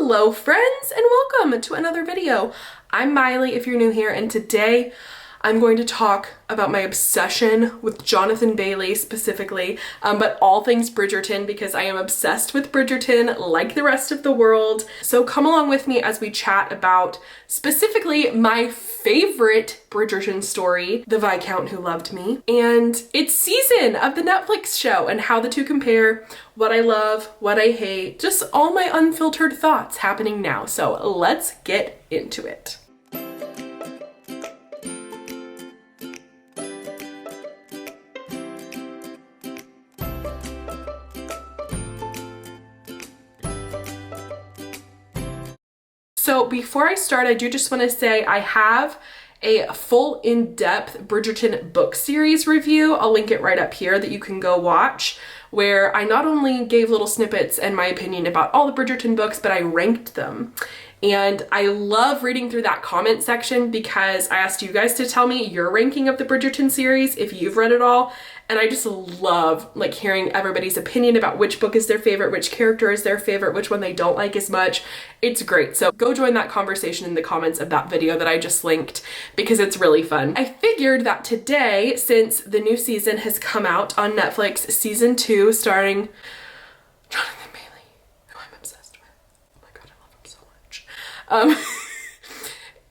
Hello friends and welcome to another video. I'm Maile if you're new here, and today I'm going to talk about my obsession with Jonathan Bailey specifically, but all things Bridgerton because I am obsessed with Bridgerton like the rest of the world. So come along with me as we chat about specifically my favorite Bridgerton story, The Viscount Who Loved Me, and its season of the Netflix show and how the two compare, what I love, what I hate, just all my unfiltered thoughts happening now. So let's get into it. So before I start, I do just want to say I have a full in-depth Bridgerton book series review. I'll link it right up here that you can go watch, where I not only gave little snippets and my opinion about all the Bridgerton books, but I ranked them. And I love reading through that comment section because I asked you guys to tell me your ranking of the Bridgerton series if you've read it all. And I just love like hearing everybody's opinion about which book is their favorite, which character is their favorite, which one they don't like as much. It's great. So go join that conversation in the comments of that video that I just linked because it's really fun. I figured that today, since the new season has come out on Netflix, season 2, starring Jonathan Bailey, who I'm obsessed with. Oh my God, I love him so much.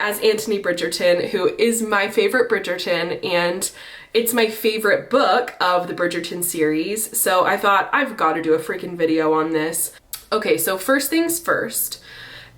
As Anthony Bridgerton, who is my favorite Bridgerton, and it's my favorite book of the Bridgerton series, so I thought I've got to do a freaking video on this. Okay, so first things first,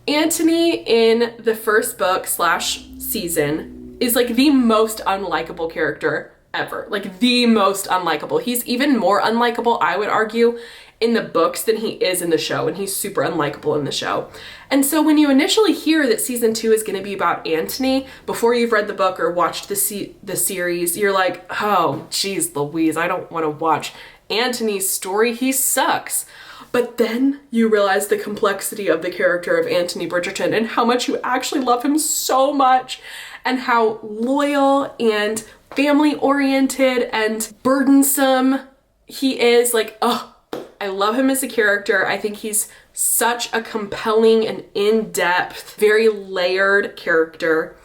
Anthony in the first book slash season is like the most unlikable character ever, like the most unlikable. He's even more unlikable, I would argue, in the books than he is in the show, and he's super unlikable in the show. And so when you initially hear that season 2 is going to be about Anthony, before you've read the book or watched the series, you're like, oh geez Louise, I don't want to watch Anthony's story, he sucks. But then you realize the complexity of the character of Anthony Bridgerton and how much you actually love him so much, and how loyal and family oriented and burdensome he is. Like, oh, I love him as a character. I think he's such a compelling and in-depth, very layered character.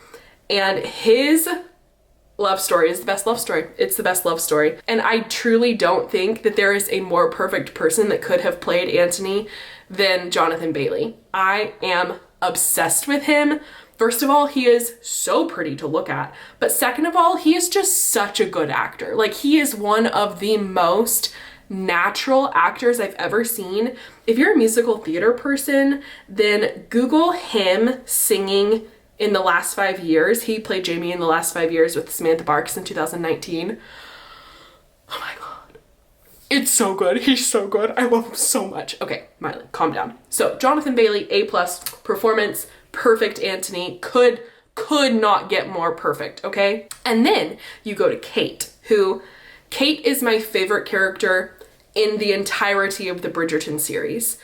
And his love story is the best love story. It's the best love story. And I truly don't think that there is a more perfect person that could have played Anthony than Jonathan Bailey. I am obsessed with him. First of all, he is so pretty to look at. But second of all, he is just such a good actor. Like, he is one of the most natural actors I've ever seen. If you're a musical theater person, then Google him singing in the last 5 years. He played Jamie in the last 5 years with Samantha Barks in 2019. Oh my God. It's so good. He's so good. I love him so much. Okay, Miley, calm down. So Jonathan Bailey, A+ performance, perfect Anthony, could not get more perfect, okay? And then you go to Kate, who Kate is my favorite character in the entirety of the Bridgerton series.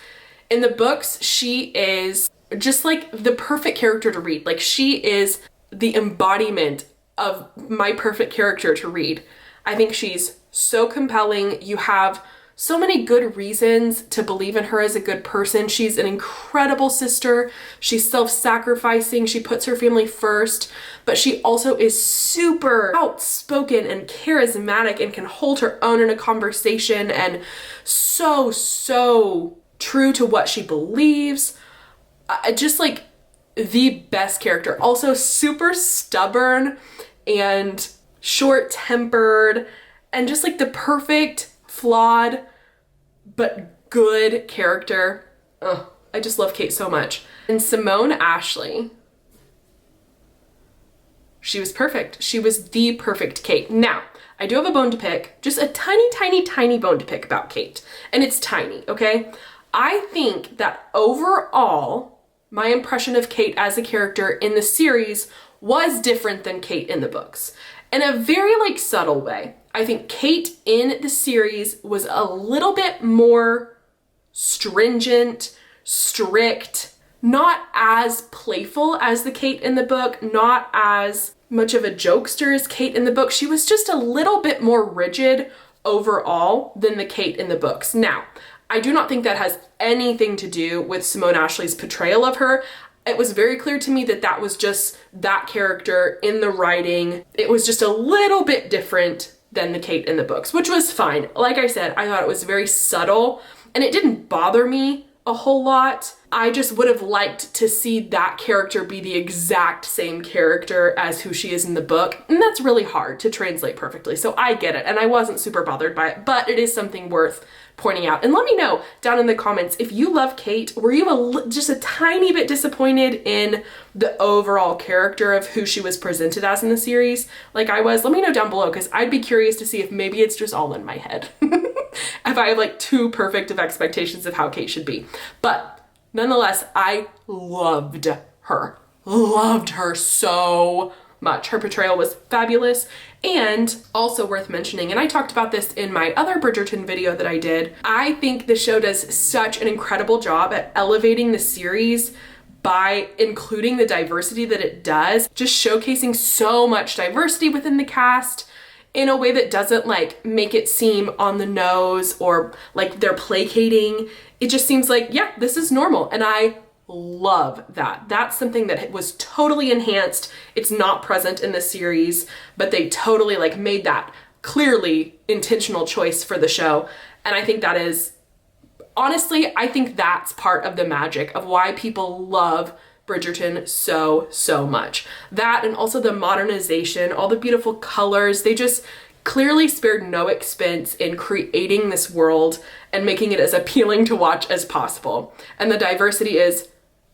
In the books, she is just like the perfect character to read. Like, she is the embodiment of my perfect character to read. I think she's so compelling. You have so many good reasons to believe in her as a good person. She's an incredible sister. She's self-sacrificing. She puts her family first, but she also is super outspoken and charismatic and can hold her own in a conversation, and so true to what she believes. Just like the best character. Also super stubborn and short-tempered and just like the perfect flawed but good character. Ugh, I just love Kate so much. And Simone Ashley, she was perfect. She was the perfect Kate. Now, I do have a bone to pick, just a tiny bone to pick about Kate. And it's tiny, okay? I think that overall, my impression of Kate as a character in the series was different than Kate in the books. In a very like subtle way. I think Kate in the series was a little bit more stringent, strict, not as playful as the Kate in the book, not as much of a jokester as Kate in the book. She was just a little bit more rigid overall than the Kate in the books. Now, I do not think that has anything to do with Simone Ashley's portrayal of her. It was very clear to me that that was just that character in the writing. It was just a little bit different than the Kate in the books, which was fine. Like I said, I thought it was very subtle and it didn't bother me a whole lot. I just would have liked to see that character be the exact same character as who she is in the book. And that's really hard to translate perfectly. So I get it. And I wasn't super bothered by it, but it is something worth pointing out. And let me know down in the comments, if you love Kate, were you just a tiny bit disappointed in the overall character of who she was presented as in the series like I was? Let me know down below, because I'd be curious to see if maybe it's just all in my head. If I have like too perfect of expectations of how Kate should be. But nonetheless, I loved her. Loved her so much. Her portrayal was fabulous. And also worth mentioning, and I talked about this in my other Bridgerton video that I did, I think the show does such an incredible job at elevating the series by including the diversity that it does, just showcasing so much diversity within the cast in a way that doesn't like make it seem on the nose or like they're placating. It just seems like, yeah, this is normal. And I love that. That's something that was totally enhanced. It's not present in the series, but they totally like made that clearly intentional choice for the show. And I think that is, honestly, I think that's part of the magic of why people love Bridgerton so much. That, and also the modernization, all the beautiful colors, they just clearly spared no expense in creating this world and making it as appealing to watch as possible. And the diversity is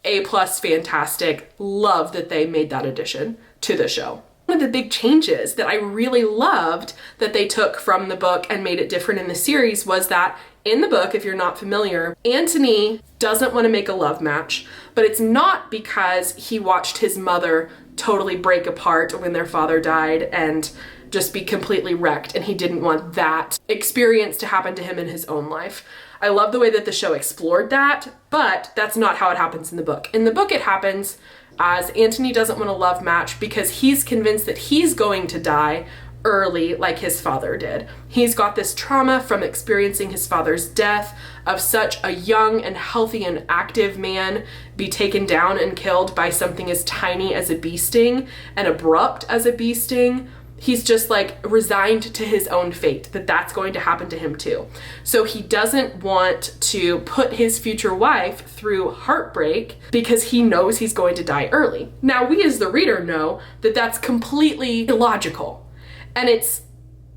A+ fantastic. Love that they made that addition to the show. One of the big changes that I really loved that they took from the book and made it different in the series was that in the book, if you're not familiar, Anthony doesn't want to make a love match, but it's not because he watched his mother totally break apart when their father died and just be completely wrecked, and he didn't want that experience to happen to him in his own life. I love the way that the show explored that, but that's not how it happens in the book. In the book, it happens as Anthony doesn't want a love match because he's convinced that he's going to die early like his father did. He's got this trauma from experiencing his father's death, of such a young and healthy and active man be taken down and killed by something as tiny as a bee sting and abrupt as a bee sting. He's just like resigned to his own fate, that that's going to happen to him too. So he doesn't want to put his future wife through heartbreak because he knows he's going to die early. Now, we as the reader know that that's completely illogical. And it's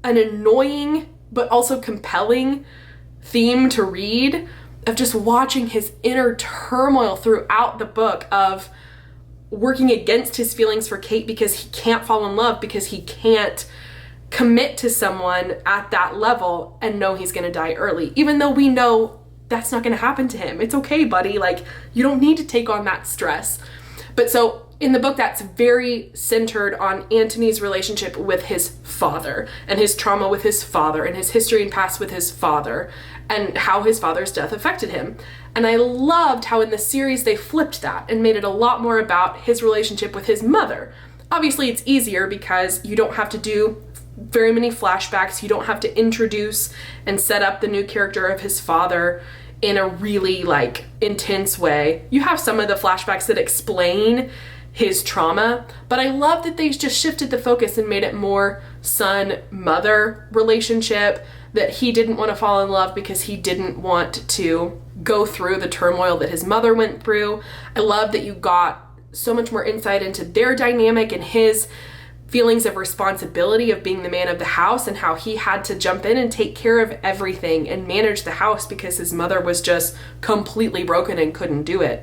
an annoying but also compelling theme to read, of just watching his inner turmoil throughout the book of working against his feelings for Kate because he can't fall in love, because he can't commit to someone at that level and know he's gonna die early, even though we know that's not gonna happen to him. It's okay, buddy. Like, you don't need to take on that stress. But so in the book, that's very centered on Anthony's relationship with his father and his trauma with his father and his history and past with his father and how his father's death affected him. And I loved how in the series they flipped that and made it a lot more about his relationship with his mother. Obviously, it's easier because you don't have to do very many flashbacks. You don't have to introduce and set up the new character of his father in a really like intense way. You have some of the flashbacks that explain his trauma, but I love that they just shifted the focus and made it more son-mother relationship, that he didn't want to fall in love because he didn't want to go through the turmoil that his mother went through. I love that you got so much more insight into their dynamic and his feelings of responsibility of being the man of the house, and how he had to jump in and take care of everything and manage the house because his mother was just completely broken and couldn't do it.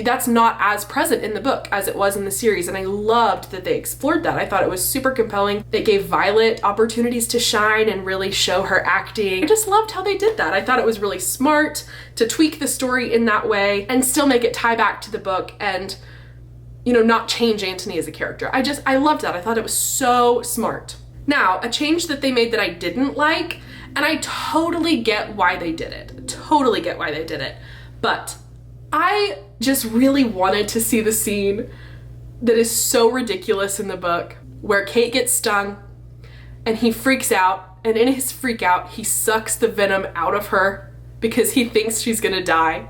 That's not as present in the book as it was in the series, and I loved that they explored that. I thought it was super compelling. They gave Violet opportunities to shine and really show her acting. I just loved how they did that. I thought it was really smart to tweak the story in that way and still make it tie back to the book and, you know, not change Anthony as a character. I loved that. I thought it was so smart. Now, a change that they made that I didn't like, and I totally get why they did it. Totally get why they did it. But I just really wanted to see the scene that is so ridiculous in the book where Kate gets stung and he freaks out, and in his freak out, he sucks the venom out of her because he thinks she's gonna die.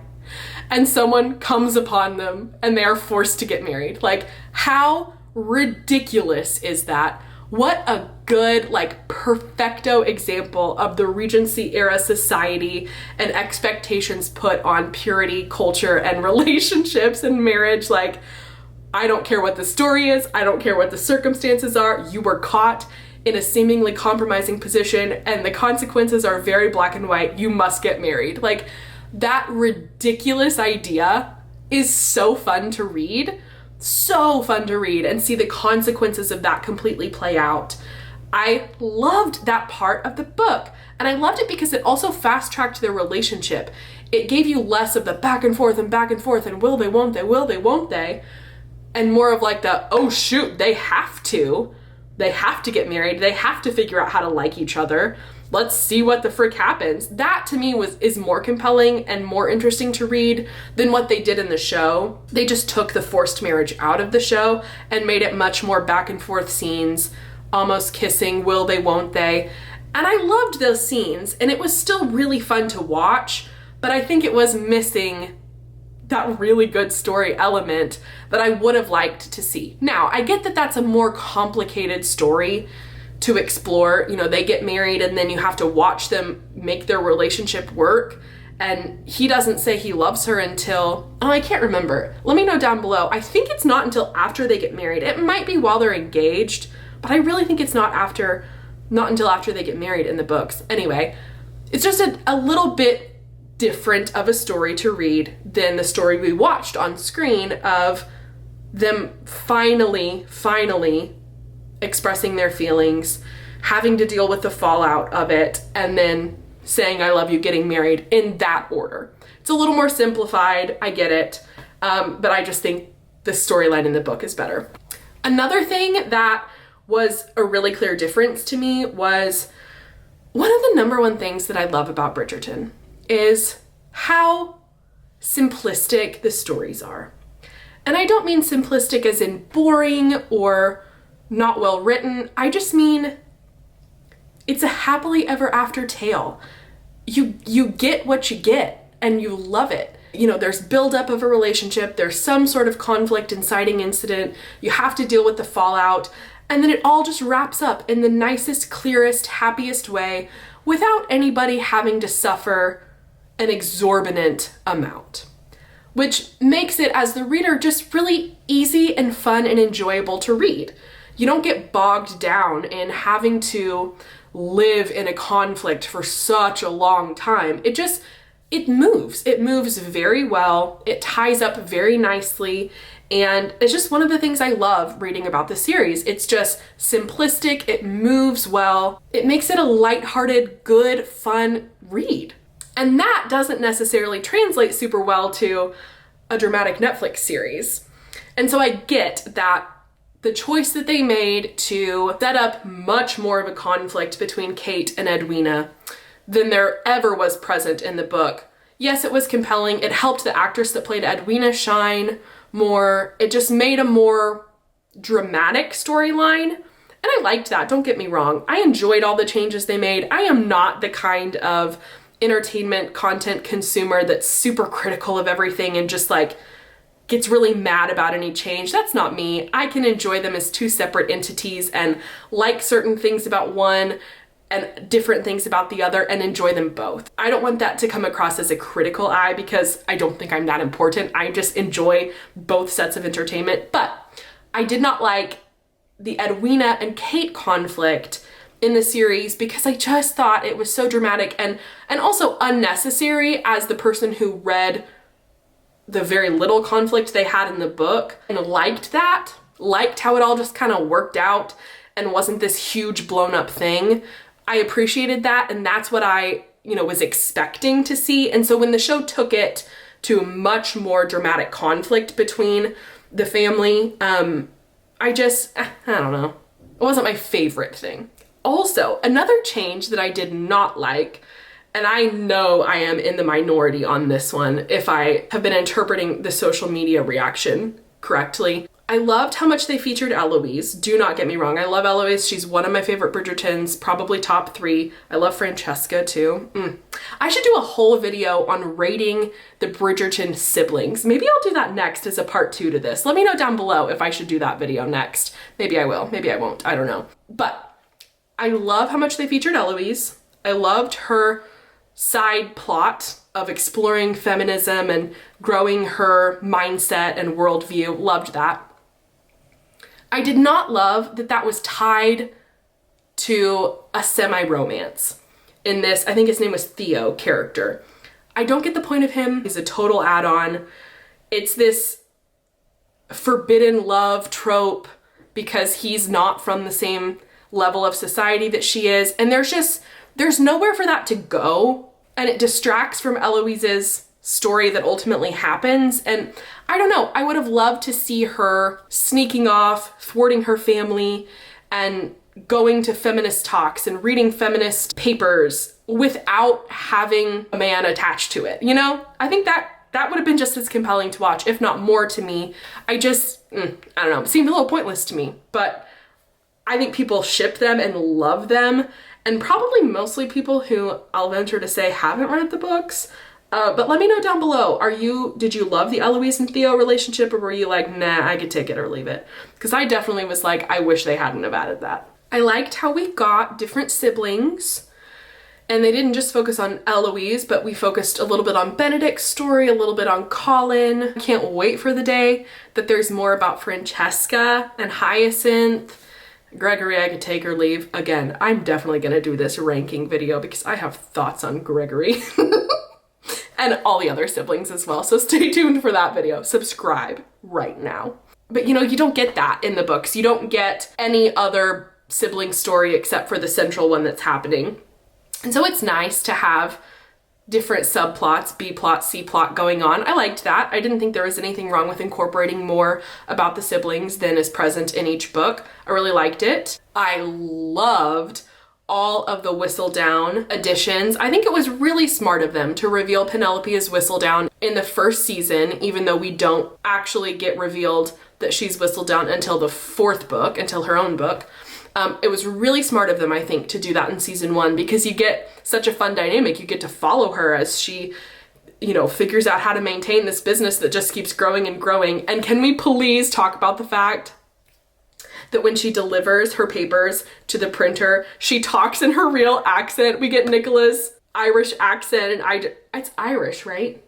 And someone comes upon them and they are forced to get married. Like, how ridiculous is that? What a good, like, perfecto example of the Regency era society and expectations put on purity, culture, and relationships and marriage. Like, I don't care what the story is, I don't care what the circumstances are, you were caught in a seemingly compromising position and the consequences are very black and white, you must get married. Like, that ridiculous idea is so fun to read. So fun to read and see the consequences of that completely play out. I loved that part of the book, and I loved it because it also fast-tracked their relationship. It gave you less of the back and forth and will they, won't they, will they, won't they, and more of like the, oh shoot, they have to get married, they have to figure out how to like each other. Let's see what the frick happens. That to me is more compelling and more interesting to read than what they did in the show. They just took the forced marriage out of the show and made it much more back and forth scenes, almost kissing, will they, won't they. And I loved those scenes and it was still really fun to watch, but I think it was missing that really good story element that I would have liked to see. Now, I get that that's a more complicated story to explore. You know, they get married and then you have to watch them make their relationship work. And he doesn't say he loves her until, oh, I can't remember. Let me know down below. I think it's not until after they get married. It might be while they're engaged, but I really think it's not until after they get married in the books. Anyway, it's just a little bit different of a story to read than the story we watched on screen of them finally expressing their feelings, having to deal with the fallout of it, and then saying I love you, getting married in that order. It's a little more simplified, I get it, but I just think the storyline in the book is better. Another thing that was a really clear difference to me was one of the number one things that I love about Bridgerton is how simplistic the stories are. And I don't mean simplistic as in boring or not well written. I just mean it's a happily ever after tale. You get what you get and you love it. You know, there's buildup of a relationship, there's some sort of conflict, inciting incident, you have to deal with the fallout, and then it all just wraps up in the nicest, clearest, happiest way without anybody having to suffer an exorbitant amount. Which makes it, as the reader, just really easy and fun and enjoyable to read. You don't get bogged down in having to live in a conflict for such a long time. It moves. It moves very well. It ties up very nicely. And it's just one of the things I love reading about the series. It's just simplistic. It moves well. It makes it a lighthearted, good, fun read. And that doesn't necessarily translate super well to a dramatic Netflix series. And so I get that the choice that they made to set up much more of a conflict between Kate and Edwina than there ever was present in the book. Yes, it was compelling. It helped the actress that played Edwina shine more. It just made a more dramatic storyline. And I liked that, don't get me wrong. I enjoyed all the changes they made. I am not the kind of entertainment content consumer that's super critical of everything and just like gets really mad about any change. That's not me. I can enjoy them as two separate entities and like certain things about one and different things about the other and enjoy them both. I don't want that to come across as a critical eye because I don't think I'm that important. I just enjoy both sets of entertainment. But I did not like the Edwina and Kate conflict in the series because I just thought it was so dramatic and also unnecessary as the person who read the very little conflict they had in the book and liked how it all just kind of worked out and wasn't this huge blown up thing. I appreciated that, and that's what I, was expecting to see. And so when the show took it to much more dramatic conflict between the family, I don't know. It wasn't my favorite thing. Also, another change that I did not like, and I know I am in the minority on this one if I have been interpreting the social media reaction correctly. I loved how much they featured Eloise. Do not get me wrong. I love Eloise. She's one of my favorite Bridgertons, probably top 3. I love Francesca too. I should do a whole video on rating the Bridgerton siblings. Maybe I'll do that next as a part 2 to this. Let me know down below if I should do that video next. Maybe I will, maybe I won't, I don't know. But I love how much they featured Eloise. I loved her side plot of exploring feminism and growing her mindset and worldview. Loved that. I did not love that that was tied to a semi-romance in this, I think his name was Theo character. I don't get the point of him. He's a total add-on. It's this forbidden love trope because he's not from the same level of society that she is. And there's nowhere for that to go. And it distracts from Eloise's story that ultimately happens. And I don't know, I would have loved to see her sneaking off, thwarting her family, and going to feminist talks and reading feminist papers without having a man attached to it, you know? I think that would have been just as compelling to watch, if not more to me. I don't know, it seemed a little pointless to me, but I think people ship them and love them, and probably mostly people who I'll venture to say haven't read the books. But let me know down below, did you love the Eloise and Theo relationship, or were you like, nah, I could take it or leave it? Because I definitely was like, I wish they hadn't have added that. I liked how we got different siblings, and they didn't just focus on Eloise, but we focused a little bit on Benedict's story, a little bit on Colin. I can't wait for the day that there's more about Francesca and Hyacinth. Gregory, I could take or leave. Again, I'm definitely gonna do this ranking video because I have thoughts on Gregory. And all the other siblings as well. So stay tuned for that video. Subscribe right now. But you know, you don't get that in the books. You don't get any other sibling story except for the central one that's happening. And so it's nice to have different subplots, B plot, C plot going on. I liked that. I didn't think there was anything wrong with incorporating more about the siblings than is present in each book. I really liked it. I loved all of the Whistledown additions. I think it was really smart of them to reveal Penelope as Whistledown in the first season, even though we don't actually get revealed that she's Whistledown until the 4th book, until her own book. It was really smart of them, I think, to do that in season 1 because you get such a fun dynamic. You get to follow her as she, you know, figures out how to maintain this business that just keeps growing and growing. And can we please talk about the fact that when she delivers her papers to the printer, she talks in her real accent. We get Nicola's Irish accent, and it's Irish, right?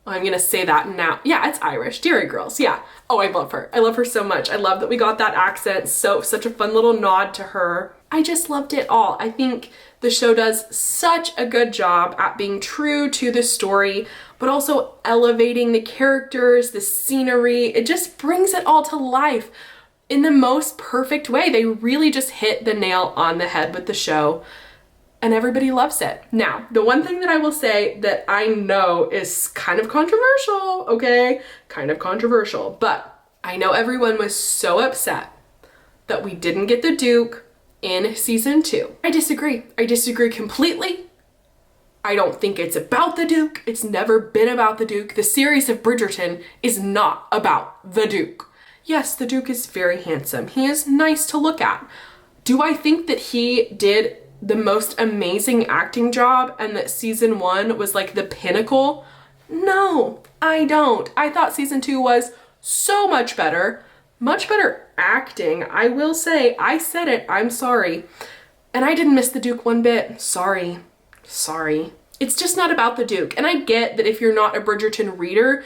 Oh, I'm gonna say that now. Yeah, it's Irish. Deary girls, yeah. Oh, I love her. I love her so much. I love that we got that accent. Such a fun little nod to her. I just loved it all. I think the show does such a good job at being true to the story, but also elevating the characters, the scenery. It just brings it all to life in the most perfect way. They really just hit the nail on the head with the show, and everybody loves it. Now, the one thing that I will say that I know is kind of controversial, okay? Kind of controversial, but I know everyone was so upset that we didn't get the Duke in season 2. I disagree. I disagree completely. I don't think it's about the Duke. It's never been about the Duke. The series of Bridgerton is not about the Duke. Yes, the Duke is very handsome. He is nice to look at. Do I think that he did the most amazing acting job and that season 1 was like the pinnacle? No, I don't. I thought season 2 was so much better acting. I will say, I said it, I'm sorry. And I didn't miss the Duke one bit. Sorry. It's just not about the Duke. And I get that if you're not a Bridgerton reader,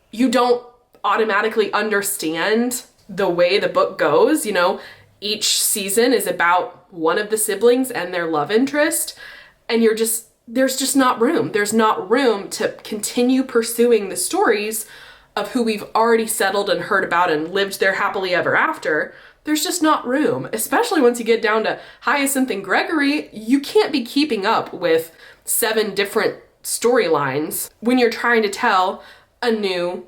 you don't automatically understand the way the book goes. You know, each season is about one of the siblings and their love interest, and there's just not room. There's not room to continue pursuing the stories of who we've already settled and heard about and lived their happily ever after. There's just not room, especially once you get down to Hyacinth and Gregory. You can't be keeping up with 7 different storylines when you're trying to tell a new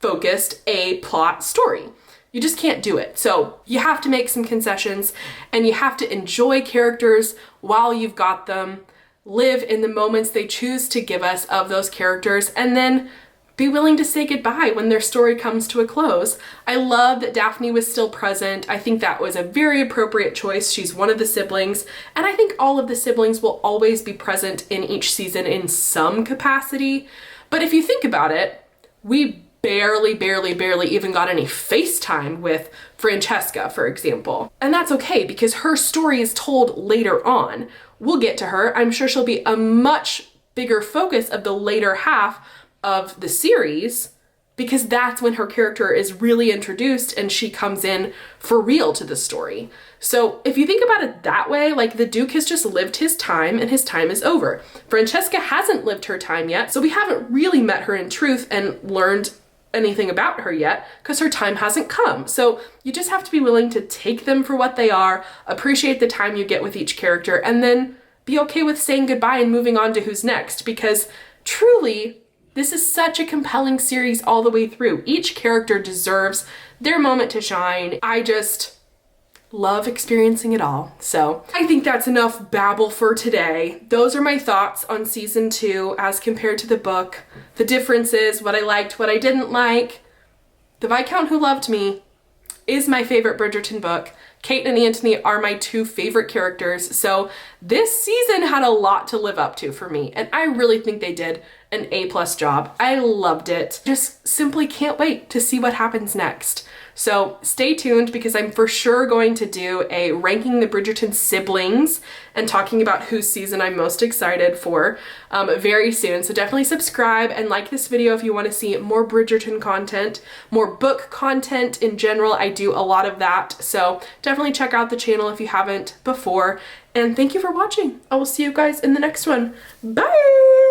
focused A-plot story. You just can't do it. So you have to make some concessions, and you have to enjoy characters while you've got them, live in the moments they choose to give us of those characters, and then be willing to say goodbye when their story comes to a close. I love that Daphne was still present. I think that was a very appropriate choice. She's one of the siblings, and I think all of the siblings will always be present in each season in some capacity. But if you think about it, we barely even got any FaceTime with Francesca, for example. And that's okay because her story is told later on. We'll get to her. I'm sure she'll be a much bigger focus of the later half of the series because that's when her character is really introduced and she comes in for real to the story. So if you think about it that way, like the Duke has just lived his time and his time is over. Francesca hasn't lived her time yet, so we haven't really met her in truth and learned anything about her yet because her time hasn't come. So you just have to be willing to take them for what they are, appreciate the time you get with each character, and then be okay with saying goodbye and moving on to who's next, because truly, this is such a compelling series all the way through. Each character deserves their moment to shine. I just love experiencing it all. So I think that's enough babble for today. Those are my thoughts on season 2 as compared to the book. The differences, what I liked, what I didn't like. The Viscount Who Loved Me is my favorite Bridgerton book. Kate and Anthony are my 2 favorite characters. So this season had a lot to live up to for me, and I really think they did an A+ job. I loved it. Just simply can't wait to see what happens next. So stay tuned because I'm for sure going to do a ranking the Bridgerton siblings and talking about whose season I'm most excited for very soon. So definitely subscribe and like this video if you want to see more Bridgerton content, more book content in general. I do a lot of that. So definitely check out the channel if you haven't before. And thank you for watching. I will see you guys in the next one. Bye!